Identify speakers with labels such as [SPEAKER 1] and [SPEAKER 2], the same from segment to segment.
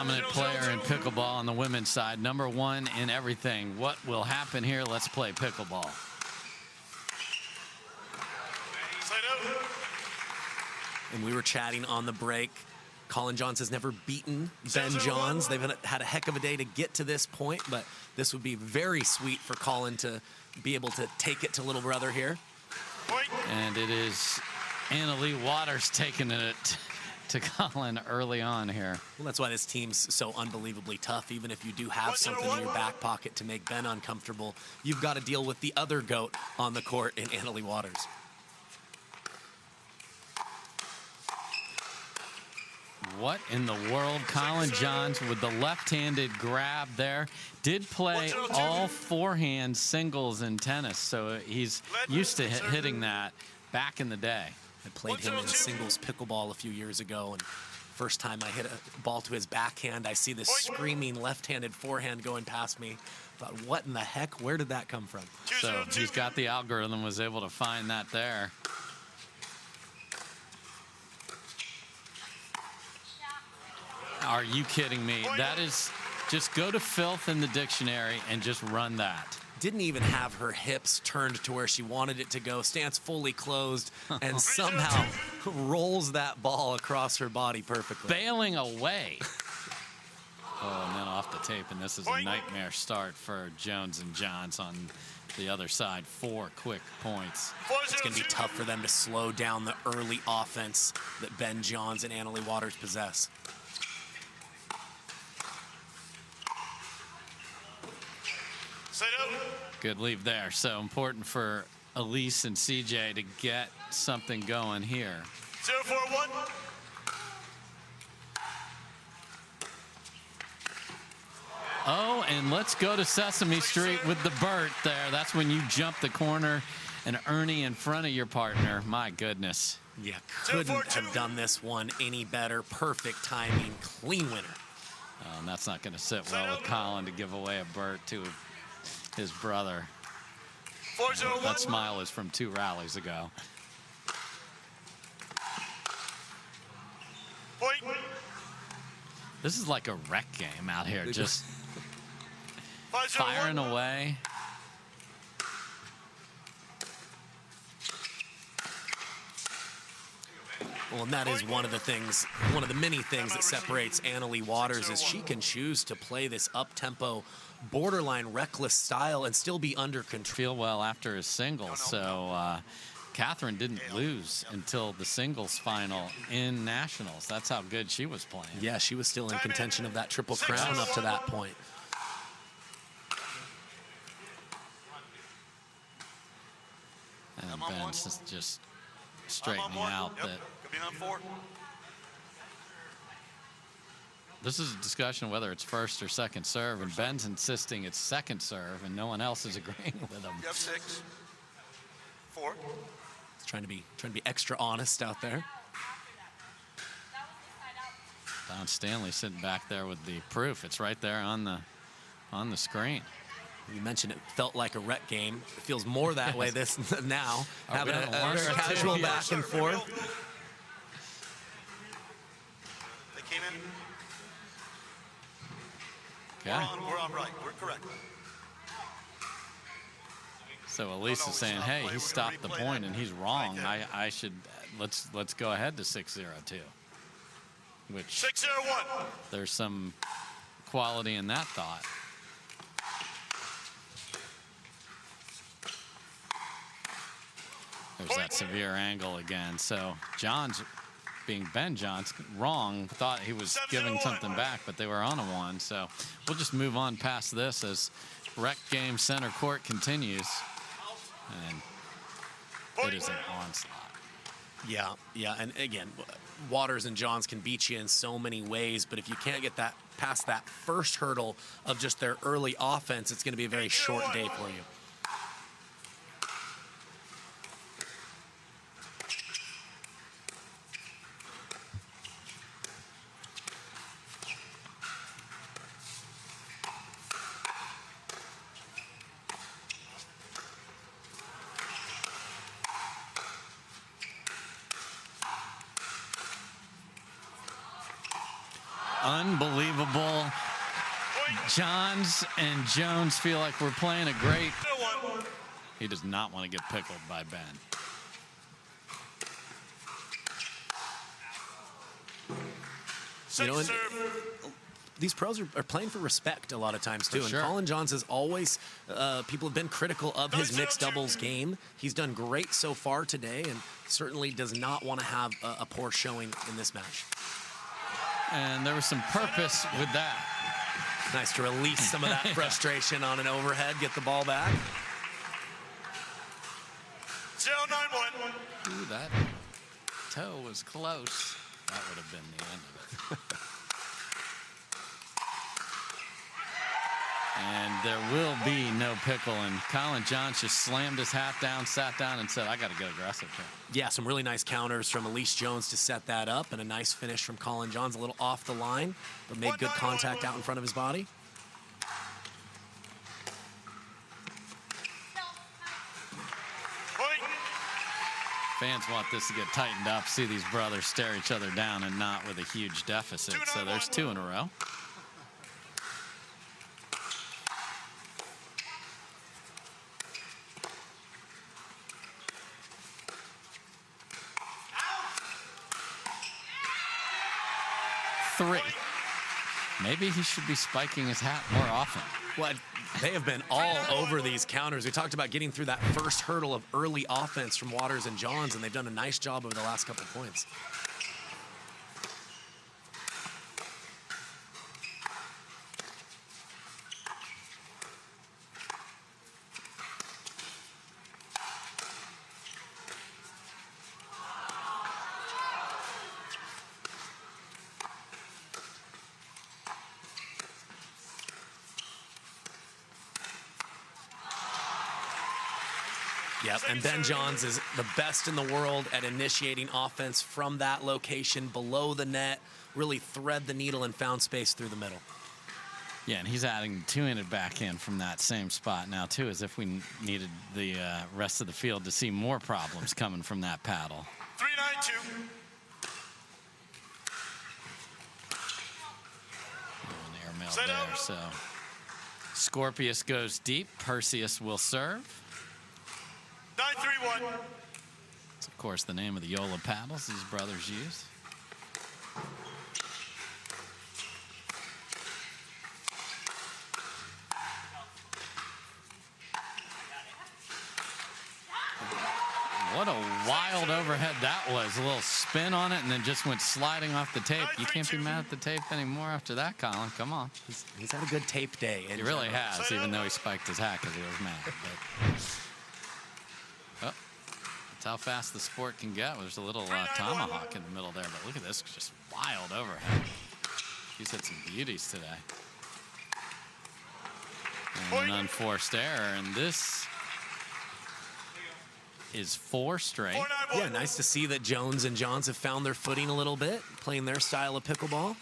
[SPEAKER 1] dominant player in pickleball on the women's side. #1 in everything. What will happen here? Let's play pickleball.
[SPEAKER 2] And we were chatting on the break. Collin Johns has never beaten Ben Johns. They've had a heck of a day to get to this point, but this would be very sweet for Collin to be able to take it to little brother here.
[SPEAKER 1] And it is Leigh Waters taking it to Collin early on here.
[SPEAKER 2] Well, that's why this team's so unbelievably tough. Even if you do have something in your back pocket to make Ben uncomfortable, you've got to deal with the other GOAT on the court in Leigh Waters.
[SPEAKER 1] What in the world? Collin Johns with the left-handed grab there. Did play all forehand singles in tennis, so he's used to hitting that back in the day.
[SPEAKER 2] I played him in singles pickleball a few years ago, and first time I hit a ball to his backhand, I see this screaming left-handed forehand going past me. Thought, what in the heck? Where did that come from?
[SPEAKER 1] So he's got the algorithm, was able to find that there. Are you kidding me? That is, just go to filth in the dictionary and just run that.
[SPEAKER 2] Didn't even have her hips turned to where she wanted it to go. Stance fully closed and somehow rolls that ball across her body perfectly.
[SPEAKER 1] Bailing away. Oh, and then off the tape, and this is a nightmare start for Jones and Johns on the other side. 4 quick points.
[SPEAKER 2] It's going to be tough for them to slow down the early offense that Ben Johns and Leigh Waters possess.
[SPEAKER 1] Good leave there. So important for Allyce and CJ to get something going here.
[SPEAKER 3] 0-4-1.
[SPEAKER 1] Oh, and let's go to Sesame Street with the Burt there. That's when you jump the corner and Ernie in front of your partner. My goodness.
[SPEAKER 2] Yeah, couldn't have done this one any better. Perfect timing, clean winner.
[SPEAKER 1] And that's not going to sit well with Collin to give away a Burt to his brother. That smile is from 2 rallies ago. This is like a rec game out here, just firing away.
[SPEAKER 2] Well, and that is one of the many things that separates Leigh Waters is she can choose to play this up-tempo, borderline reckless style and still be under control.
[SPEAKER 1] Feel well after his singles, so Catherine didn't lose until the singles final in nationals. That's how good she was playing.
[SPEAKER 2] Yeah, she was still in contention of that Triple Crown up to that point.
[SPEAKER 1] And Ben's just straightening out that this is a discussion whether it's first or second serve, and Ben's insisting it's second serve, and no one else is agreeing with him.
[SPEAKER 3] You have 6. 4.
[SPEAKER 2] He's trying to be extra honest out there.
[SPEAKER 1] Don Stanley sitting back there with the proof. It's right there on the screen.
[SPEAKER 2] You mentioned it felt like a rec game. It feels more that way this now. Having a very casual back and forth.
[SPEAKER 3] They came in.
[SPEAKER 1] Okay.
[SPEAKER 3] We're on right. We're correct.
[SPEAKER 1] So Allyce is saying, hey, he stopped the point and he's wrong. I should, let's go ahead to 6-0 too. Which
[SPEAKER 3] 6-0-1.
[SPEAKER 1] There's some quality in that thought. There's that severe angle again. So Johns, being Ben Johns, wrong, thought he was giving something back, but they were on a 1. So we'll just move on past this as rec game center court continues. And it is an onslaught.
[SPEAKER 2] Yeah, and again, Waters and Johns can beat you in so many ways, but if you can't get that past that first hurdle of just their early offense, it's going to be a very short day for you.
[SPEAKER 1] unbelievable. Johns and Jones feel like we're playing a great. He does not want to get pickled by Ben.
[SPEAKER 2] You know, and these pros are playing for respect a lot of times too.
[SPEAKER 1] For
[SPEAKER 2] And
[SPEAKER 1] sure.
[SPEAKER 2] Collin Johns has always, people have been critical of his mixed doubles game. He's done great so far today, and certainly does not want to have a poor showing in this match.
[SPEAKER 1] And there was some purpose with that.
[SPEAKER 2] Nice to release some of that frustration on an overhead, get the ball back.
[SPEAKER 3] 0-9-1.
[SPEAKER 1] Ooh, that toe was close. That would have been the end of it. And there will be no pickle. And Collin Johns just slammed his hat down, sat down, and said, I got to get aggressive here.
[SPEAKER 2] Yeah, some really nice counters from Allyce Jones to set that up, and a nice finish from Collin Johns, a little off the line, but made good contact out in front of his body.
[SPEAKER 3] Point.
[SPEAKER 1] Fans want this to get tightened up, see these brothers stare each other down and not with a huge deficit. So there's 2 in a row. Three. Maybe he should be spiking his hat more often.
[SPEAKER 2] Well, they have been all over these counters. We talked about getting through that first hurdle of early offense from Waters and Johns, and they've done a nice job over the last couple points. Yep, and Ben Johns is the best in the world at initiating offense from that location below the net, really thread the needle and found space through the middle.
[SPEAKER 1] Yeah, and he's adding 2-handed backhand from that same spot now, too, as if we needed the rest of the field to see more problems coming from that paddle.
[SPEAKER 3] 3-9-2.
[SPEAKER 1] An airmail there, so Scorpius goes deep. Perseus will serve.
[SPEAKER 3] 9-3-1.
[SPEAKER 1] It's, of course, the name of the Yola paddles these brothers use. What a wild overhead that was. A little spin on it and then just went sliding off the tape. You can't be mad at the tape anymore after that, Collin. Come on.
[SPEAKER 2] He's had a good tape day.
[SPEAKER 1] He really has, even though he spiked his hat because he was mad. But, oh, that's how fast the sport can get. There's a little tomahawk in the middle there, but look at this, just wild overhead. He's hit some beauties today. And an unforced error, and this is 4 straight.
[SPEAKER 2] Yeah, nice to see that Jones and Johns have found their footing a little bit, playing their style of pickleball.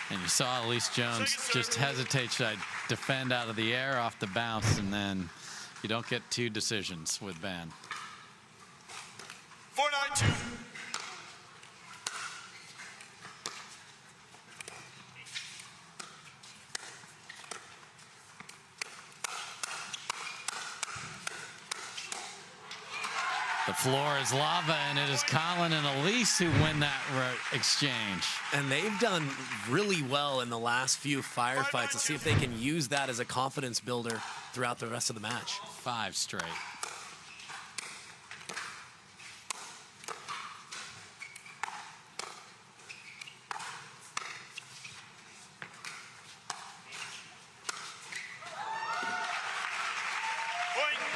[SPEAKER 1] And you saw Allyce Jones just hesitate. Should I defend out of the air off the bounce? And then you don't get 2 decisions with Ben.
[SPEAKER 3] 4-9-2.
[SPEAKER 1] The floor is lava, and it is Collin and Allyce who win that exchange.
[SPEAKER 2] And they've done really well in the last few firefights. Let's see if they can use that as a confidence builder throughout the rest of the match.
[SPEAKER 1] 5 straight.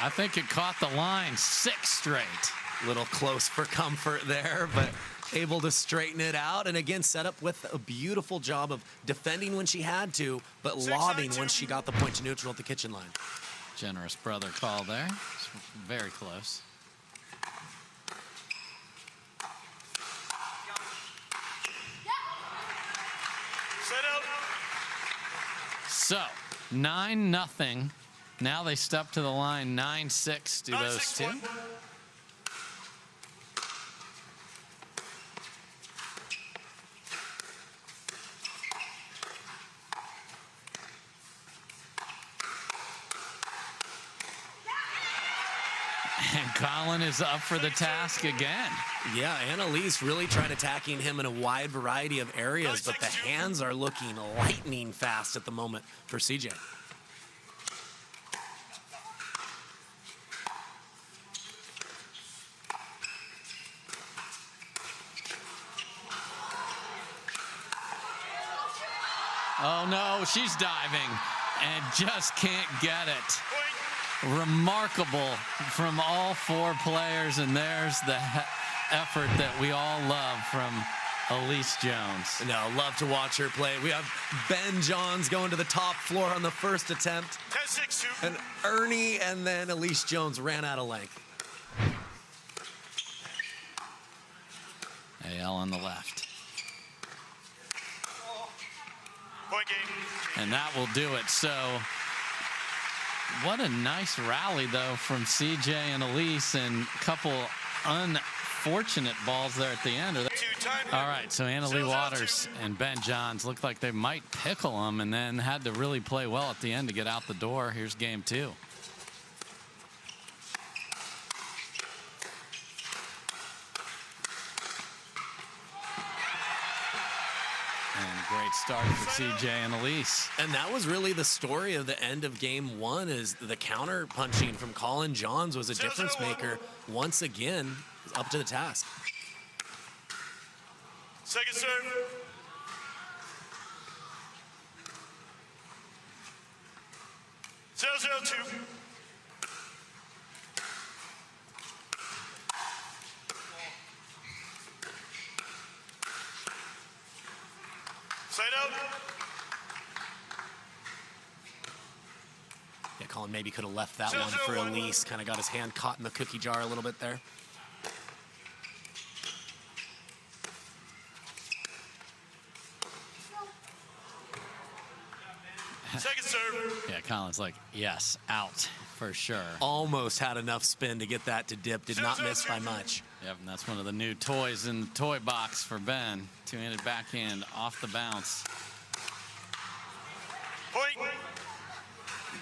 [SPEAKER 1] I think it caught the line. 6 straight.
[SPEAKER 2] Little close for comfort there, but able to straighten it out. And again, set up with a beautiful job of defending when she had to, but lobbing once she got the point to neutral at the kitchen line.
[SPEAKER 1] Generous brother call there. It's very close.
[SPEAKER 3] Set up.
[SPEAKER 1] So, 9-0 Now they step to the line 9-6 to those two.
[SPEAKER 3] 9-6-1.
[SPEAKER 1] And Collin is up for the task again.
[SPEAKER 2] Yeah, Allyce really tried attacking him in a wide variety of areas, but the hands are looking lightning fast at the moment for CJ.
[SPEAKER 1] Oh no, she's diving and just can't get it.
[SPEAKER 3] Point.
[SPEAKER 1] Remarkable from all four players, and there's the effort that we all love from Allyce Jones.
[SPEAKER 2] No, love to watch her play. We have Ben Johns going to the top floor on the first attempt.
[SPEAKER 3] 10-6-2.
[SPEAKER 2] And Ernie and then Allyce Jones ran out of length.
[SPEAKER 1] AL on the left.
[SPEAKER 3] Point game.
[SPEAKER 1] And that will do it. So what a nice rally, though, from CJ and Allyce, and a couple unfortunate balls there at the end. All right, so Leigh Waters and Ben Johns looked like they might pickle them, and then had to really play well at the end to get out the door. Here's game two. And great start for CJ and Allyce.
[SPEAKER 2] And that was really the story of the end of game one, is the counter punching from Collin Johns was a difference maker. Once again, up to the task.
[SPEAKER 3] Second serve. Zero, 0-2. Side out.
[SPEAKER 2] Yeah, Collin maybe could have left that one for Allyce. Kind of got his hand caught in the cookie jar a little bit there.
[SPEAKER 3] Second serve.
[SPEAKER 1] Yeah, Collin's like, yes, out for sure.
[SPEAKER 2] Almost had enough spin to get that to dip. Did not miss by much.
[SPEAKER 1] Yep, and that's one of the new toys in the toy box for Ben. Two-handed backhand off the bounce.
[SPEAKER 3] Point.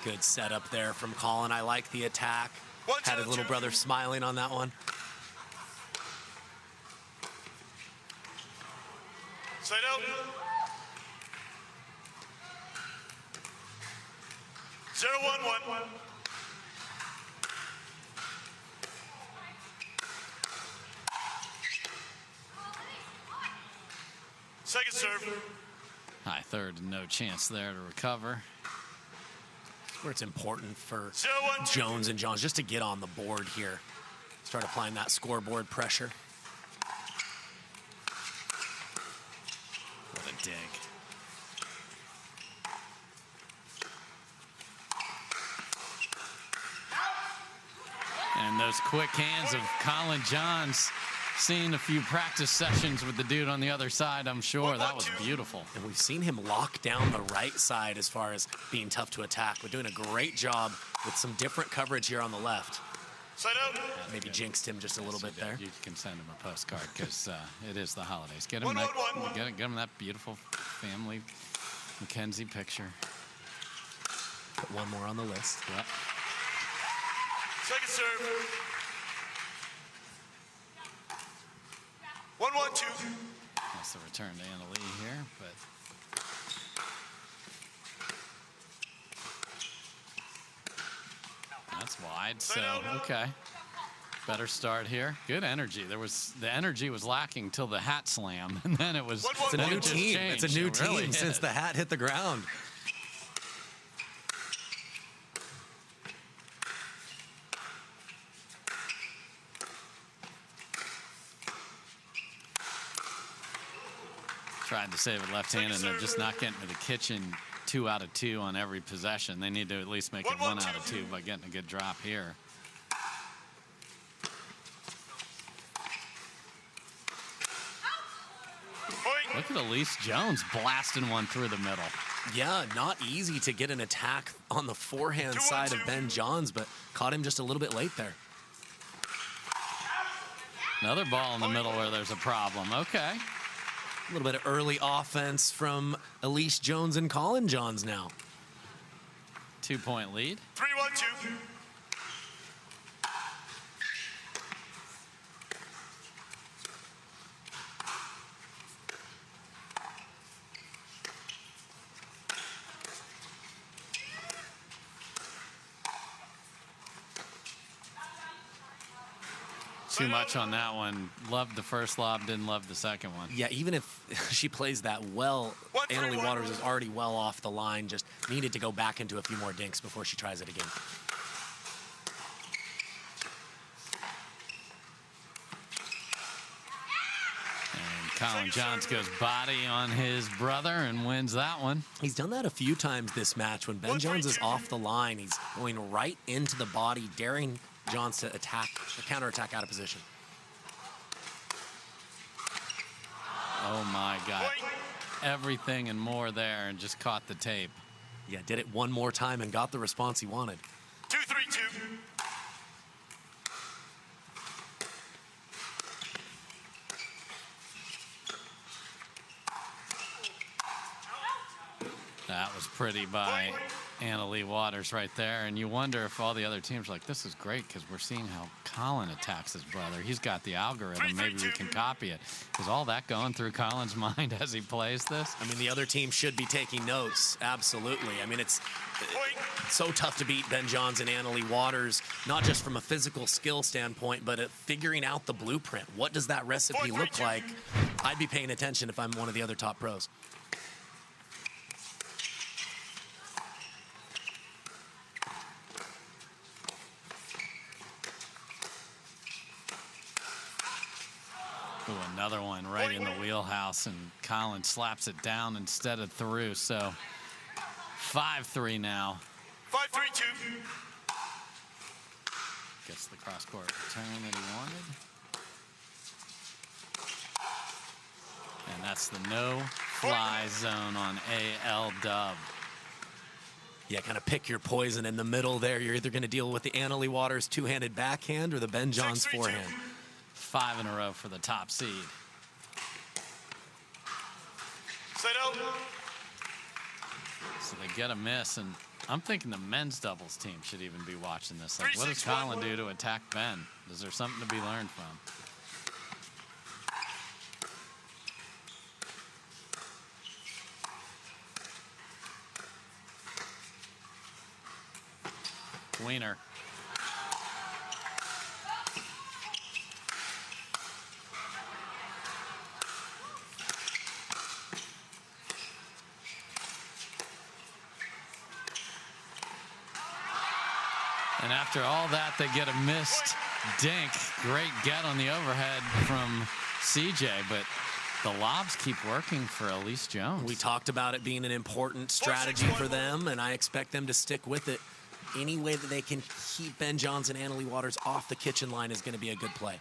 [SPEAKER 2] Good setup there from Collin. I like the attack.
[SPEAKER 3] 1,
[SPEAKER 2] Had his
[SPEAKER 3] 2,
[SPEAKER 2] little
[SPEAKER 3] 2.
[SPEAKER 2] brother smiling on that one.
[SPEAKER 3] Side out. 0-1-1. Second serve.
[SPEAKER 1] High third, no chance there to recover.
[SPEAKER 2] Where it's important for
[SPEAKER 3] 0-1-2.
[SPEAKER 2] Jones and Johns just to get on the board here. Start applying that scoreboard pressure.
[SPEAKER 1] What a dig. And those quick hands of Collin Johns. Seen a few practice sessions with the dude on the other side, I'm sure. That was beautiful.
[SPEAKER 2] And we've seen him lock down the right side as far as being tough to attack. We're doing a great job with some different coverage here on the left.
[SPEAKER 3] Side out.
[SPEAKER 2] Maybe jinxed him just a little bit there.
[SPEAKER 1] You can send him a postcard because it is the holidays. Get him
[SPEAKER 3] 1,
[SPEAKER 1] that,
[SPEAKER 3] 1, 1.
[SPEAKER 1] get him that beautiful family Mackenzie picture.
[SPEAKER 2] Put one more on the list.
[SPEAKER 1] Yep.
[SPEAKER 3] Second serve. 1-1-2.
[SPEAKER 1] That's the return to Leigh here, but that's wide. So okay, better start here. Good energy. The energy was lacking till the hat slam, and then it was.
[SPEAKER 2] It's a
[SPEAKER 1] then
[SPEAKER 2] new
[SPEAKER 1] it just
[SPEAKER 2] team.
[SPEAKER 1] changed.
[SPEAKER 2] It's a new
[SPEAKER 1] It really
[SPEAKER 2] team since
[SPEAKER 1] did.
[SPEAKER 2] the hat hit the ground.
[SPEAKER 1] Tried to save it left-handed, and they're just not getting to the kitchen 2 out of 2 on every possession. They need to at least make it 1 out of 2 by getting a good drop here.
[SPEAKER 3] Point.
[SPEAKER 1] Look at Allyce Jones blasting one through the middle.
[SPEAKER 2] Yeah, not easy to get an attack on the forehand side of Ben Johns, but caught him just a little bit late there.
[SPEAKER 1] Another ball in the middle where there's a problem. Okay.
[SPEAKER 2] A little bit of early offense from Allyce Jones and Collin Johns now.
[SPEAKER 1] 2-point lead.
[SPEAKER 3] 3-1-2.
[SPEAKER 1] Too much on that one. Loved the first lob, didn't love the second one.
[SPEAKER 2] Yeah, even if she plays that well, Annalie Waters is already well off the line. Just needed to go back into a few more dinks before she tries it again.
[SPEAKER 1] And Collin Johns goes body on his brother and wins that one.
[SPEAKER 2] He's done that a few times this match. When Ben Johns is off the line, he's going right into the body, daring Johns to attack, counterattack out of position.
[SPEAKER 1] Oh my God. Everything and more there, and just caught the tape.
[SPEAKER 2] Yeah, did it one more time and got the response he wanted.
[SPEAKER 3] 2-3-2.
[SPEAKER 1] That was pretty by Annalie Waters right there. And you wonder if all the other teams are like, this is great because we're seeing how Collin attacks his brother. He's got the algorithm. Maybe we can copy it. Is all that going through Collin's mind as he plays this?
[SPEAKER 2] I mean, the other team should be taking notes. Absolutely. I mean, it's so tough to beat Ben Johns and Annalie Waters, not just from a physical skill standpoint, but figuring out the blueprint. What does that recipe look like? I'd be paying attention if I'm one of the other top pros.
[SPEAKER 1] Ooh, another one right in the wheelhouse, and Collin slaps it down instead of through. So 5-3 now.
[SPEAKER 3] 5-3-2.
[SPEAKER 1] Gets the cross-court return that he wanted. And that's the no-fly zone on AL Dub.
[SPEAKER 2] Yeah, kind of pick your poison in the middle there. You're either going to deal with the Annalie Waters two-handed backhand or the Ben Johns forehand.
[SPEAKER 1] 5 in a row for the top seed.
[SPEAKER 3] Side out.
[SPEAKER 1] So they get a miss, and I'm thinking the men's doubles team should even be watching this. Like, what does Collin do to attack Ben? Is there something to be learned from? Wiener. And after all that, they get a missed dink. Great get on the overhead from CJ, but the lobs keep working for Allyce Jones.
[SPEAKER 2] We talked about it being an important strategy for them, and I expect them to stick with it. Any way that they can keep Ben Johns and Annalie Waters off the kitchen line is going to be a good play.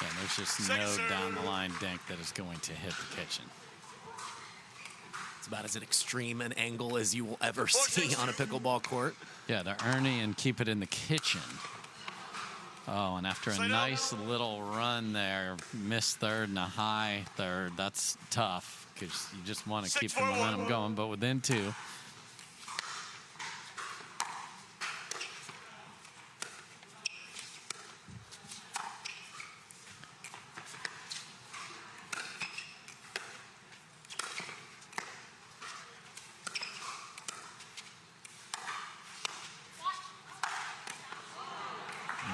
[SPEAKER 1] Yeah, there's just no down-the-line dink that is going to hit the kitchen.
[SPEAKER 2] It's about as extreme an angle as you will ever see on a pickleball court.
[SPEAKER 1] Yeah, the Ernie and keep it in the kitchen. Oh, and after a nice little run there, missed third and a high third. That's tough because you just want to keep the momentum going, but within two.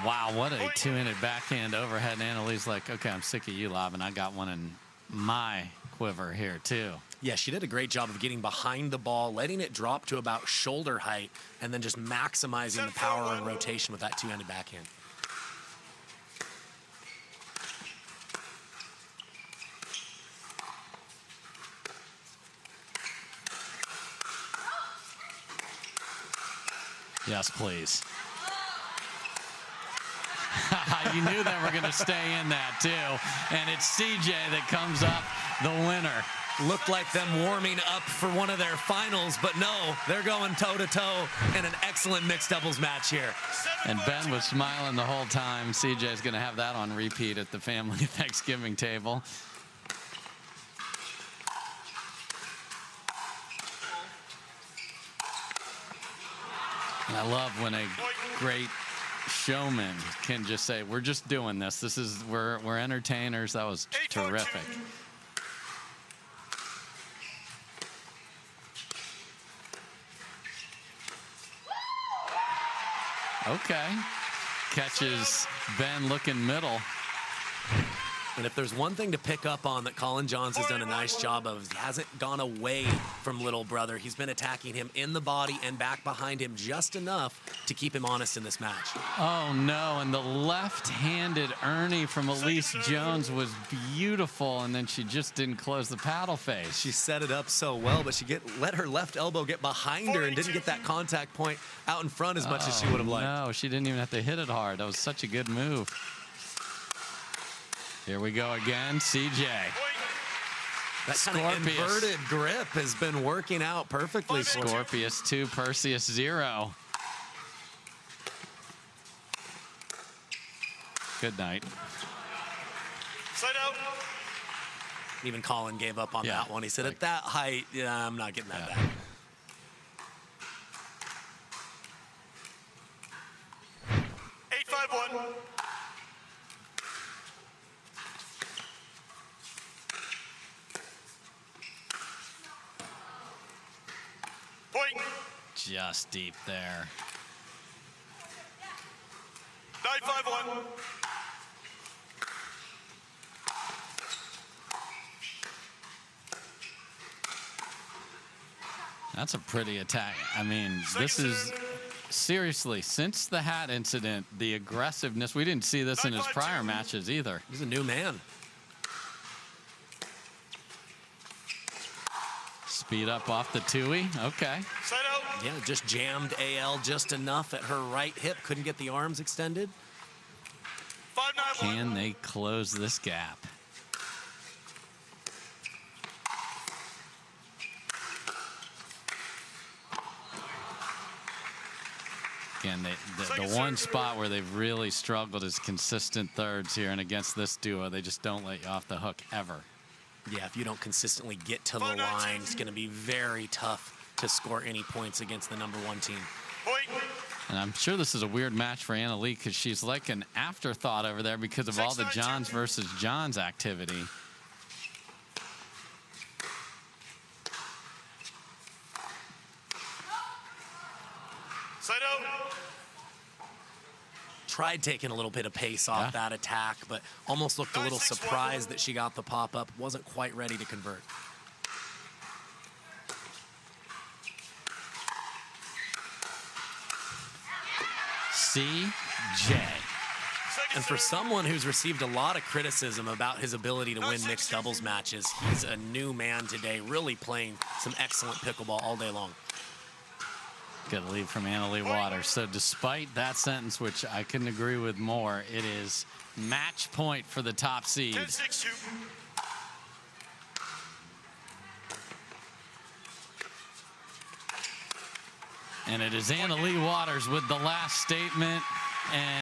[SPEAKER 1] Wow, what a two-handed backhand overhead. And Annalie's like, okay, I'm sick of you lobbing. I got one in my quiver here, too.
[SPEAKER 2] Yeah, she did a great job of getting behind the ball, letting it drop to about shoulder height, and then just maximizing the power and rotation with that two-handed backhand.
[SPEAKER 1] Yes, please. You knew they were going to stay in that, too. And it's CJ that comes up the winner.
[SPEAKER 2] Looked like them warming up for one of their finals, but no, they're going toe-to-toe in an excellent mixed doubles match here.
[SPEAKER 1] And Ben was smiling the whole time. CJ's going to have that on repeat at the family Thanksgiving table. And I love when a great showman can just say, we're just doing this. This is, we're entertainers. That was terrific. Okay. Catches Ben looking middle.
[SPEAKER 2] And if there's one thing to pick up on that Collin Johns has done a nice job of, he hasn't gone away from little brother. He's been attacking him in the body and back behind him just enough to keep him honest in this match.
[SPEAKER 1] Oh, no. And the left-handed Ernie from Allyce Jones was beautiful, and then she just didn't close the paddle face.
[SPEAKER 2] She set it up so well, but she let her left elbow get behind her and didn't get that contact point out in front as much as she would have liked.
[SPEAKER 1] No, she didn't even have to hit it hard. That was such a good move. Here we go again, CJ.
[SPEAKER 2] That kind of inverted grip has been working out perfectly for
[SPEAKER 1] Scorpius 2, Perseus 0. Good night.
[SPEAKER 3] Side out.
[SPEAKER 2] Even Collin gave up on that one. He said, at that height, yeah, I'm not getting that back.
[SPEAKER 1] Just deep there.
[SPEAKER 3] 9-5-1.
[SPEAKER 1] That's a pretty attack. I mean, this is seriously, since the hat incident, the aggressiveness, we didn't see this in his prior matches either.
[SPEAKER 2] He's a new man.
[SPEAKER 1] Speed up off the Tui. Okay.
[SPEAKER 3] Side out.
[SPEAKER 2] Yeah, just jammed AL just enough at her right hip. Couldn't get the arms extended.
[SPEAKER 3] 5-9-1.
[SPEAKER 1] Can they close this gap? Again, the one spot where they've really struggled is consistent thirds here, and against this duo, they just don't let you off the hook ever.
[SPEAKER 2] Yeah, if you don't consistently get to the line, it's going to be very tough to score any points against the #1 team.
[SPEAKER 1] And I'm sure this is a weird match for Anna Leigh because she's like an afterthought over there because of all the Johns versus Johns activity.
[SPEAKER 3] Side out.
[SPEAKER 2] Tried taking a little bit of pace off that attack, but almost looked a little surprised that she got the pop-up. Wasn't quite ready to convert.
[SPEAKER 1] CJ.
[SPEAKER 2] And for someone who's received a lot of criticism about his ability to win mixed doubles matches, he's a new man today, really playing some excellent pickleball all day long.
[SPEAKER 1] Good lead from Anna Leigh Waters. So despite that sentence, which I couldn't agree with more, it is match point for the top seed.
[SPEAKER 3] 10-6-2.
[SPEAKER 1] And it is Anna Leigh Waters with the last statement. And